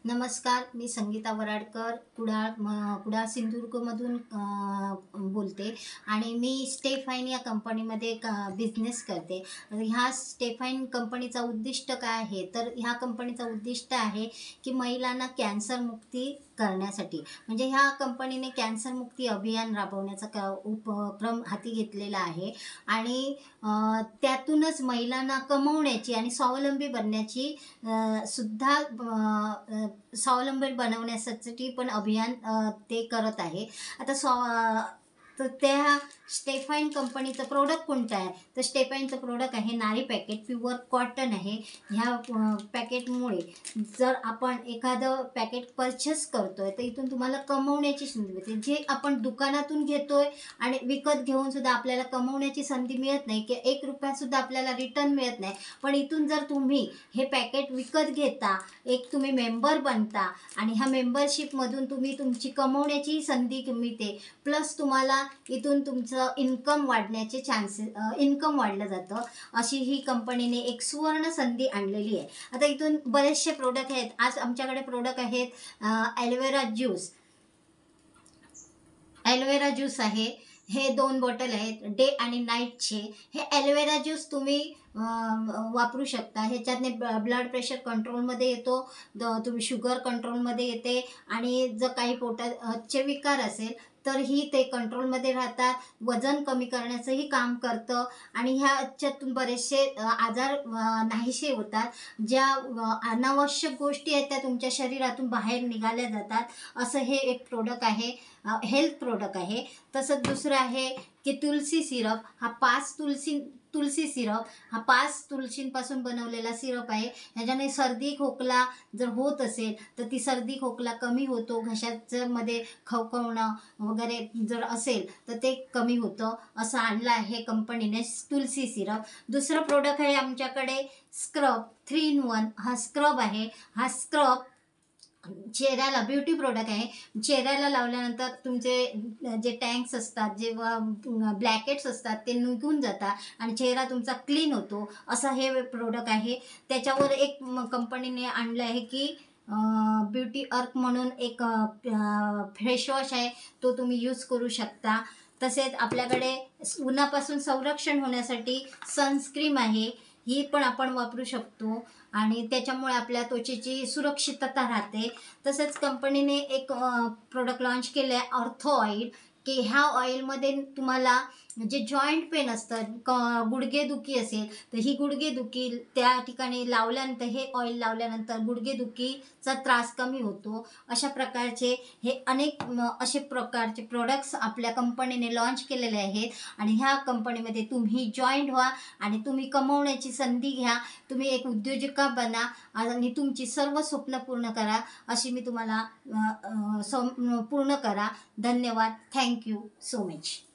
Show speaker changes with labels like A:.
A: नमस्कार, मी संगीता वराडकर कुडाळ सिंधुदुर्गमधून बोलते आणि मी स्टेफाइन या कंपनीमध्ये बिझनेस करते. ह्या स्टेफाइन कंपनीचा उद्दिष्ट काय आहे, तर ह्या कंपनीचं उद्दिष्ट आहे की महिलांना कॅन्सरमुक्ती करण्यासाठी. म्हणजे ह्या कंपनीने कॅन्सरमुक्ती अभियान राबवण्याचा उपक्रम हाती घेतलेला आहे आणि त्यातूनच महिलांना कमवण्याची आणि स्वावलंबी बनण्याची सुद्धा स्वावलंबी बनवण्यासाठी पण अभियान ते करत आहे. आता तर त्या स्टेफाइन कंपनीचं प्रोडक्ट कोणतं आहे, तर स्टेफाइनचं प्रोडक्ट आहे नारी पॅकेट, प्युअर कॉटन आहे. ह्या पॅकेटमुळे जर आपण एखादं पॅकेट परचेस करतोय तर इथून तुम्हाला कमवण्याची संधी मिळते. जे आपण दुकानातून घेतोय आणि विकत घेऊन सुद्धा आपल्याला कमवण्याची संधी मिळत नाही की ₹1 आपल्याला रिटर्न मिळत नाही. पण इथून जर तुम्ही हे पॅकेट विकत घेता, एक तुम्ही मेंबर बनता आणि ह्या मेंबरशिपमधून तुम्ही तुमची कमवण्याची संधी मिळते, प्लस तुम्हाला इथून तुमचं इन्कम वाढण्याचे इन्कम वाढलं जातं. अशी ही कंपनीने एक सुवर्ण संधी आणलेली आहे. आता इथून बरेचसे प्रोडक्ट आहेत. आज आमच्याकडे प्रोडक्ट आहेत ॲलोवेरा ज्यूस आहे. हे 2 बॉटल आहेत डे आणि नाईटचे. हे ॲलोवेरा ज्यूस तुम्ही वापरू शकता. ह्याच्यातने ब्लड प्रेशर कंट्रोलमध्ये येतो, तुम्ही शुगर कंट्रोलमध्ये येते आणि जर काही पोटाचे विकार असेल तरही ते कंट्रोलमध्ये राहतात. वजन कमी करण्याचंही काम करतं आणि ह्याच्यातून बरेचसे आजार नाहीसे होतात. ज्या अनावश्यक गोष्टी आहेत त्या तुमच्या शरीरातून बाहेर निघाल्या जातात. असं हे एक प्रोडक्ट आहे, हेल्थ प्रोडक्ट आहे. तसंच दुसरं आहे की तुलसी सिरप. हा 5 तुलसी सिरप, हा 5 तुळशींपासून बनवलेला सिरप आहे. ह्याच्याने सर्दी खोकला जर होत असेल तर ती सर्दी खोकला कमी होतो. घशाचं मध्ये खवखवणं वगैरे जर असेल तर ते कमी होतं. असं आणलं आहे कंपनीने तुलसी सिरप. दुसरं प्रोडक्ट आहे आमच्याकडे स्क्रब 3 in 1. हा स्क्रब आहे. हा स्क्रब चेहऱ्याला ब्युटी प्रोडक्ट आहे. चेहऱ्याला लावल्यानंतर तुमचे जे टँक्स असतात, जे ब्लॅकेट्स असतात ते निघून जातात आणि चेहरा तुमचा क्लीन होतो. असं हे प्रोडक्ट आहे. त्याच्यावर एक कंपनीने आणलं आहे की ब्युटी अर्क म्हणून एक फेसवॉश आहे, तो तुम्ही यूज करू शकता. तसेच आपल्याकडे उन्हापासून संरक्षण होण्यासाठी सनस्क्रीम आहे, ही पण आपण वापरू शकतो आणि त्याच्यामुळे आपल्या त्वचेची सुरक्षितता राहते. तसंच कंपनीने एक प्रोडक्ट लॉन्च केलं आहे ऑर्थो ऑइल, की ह्या ऑइलमध्ये तुम्हाला जे जॉईंट पेन असतं, गुडघेदुखी असेल तर ही गुडघेदुखी त्या ठिकाणी लावल्यानंतर, हे ऑइल लावल्यानंतर गुडघेदुखीचा त्रास कमी होतो. अशा प्रकारचे हे अनेक असे प्रकारचे प्रोडक्ट्स आपल्या कंपनीने लॉन्च केलेले आहेत आणि ह्या कंपनीमध्ये तुम्ही जॉईंट व्हा आणि तुम्ही कमवण्याची संधी घ्या. तुम्ही एक उद्योजिका बना आणि तुमची सर्व स्वप्न पूर्ण करा, अशी मी तुम्हाला पूर्ण करा. धन्यवाद. Thank you so much.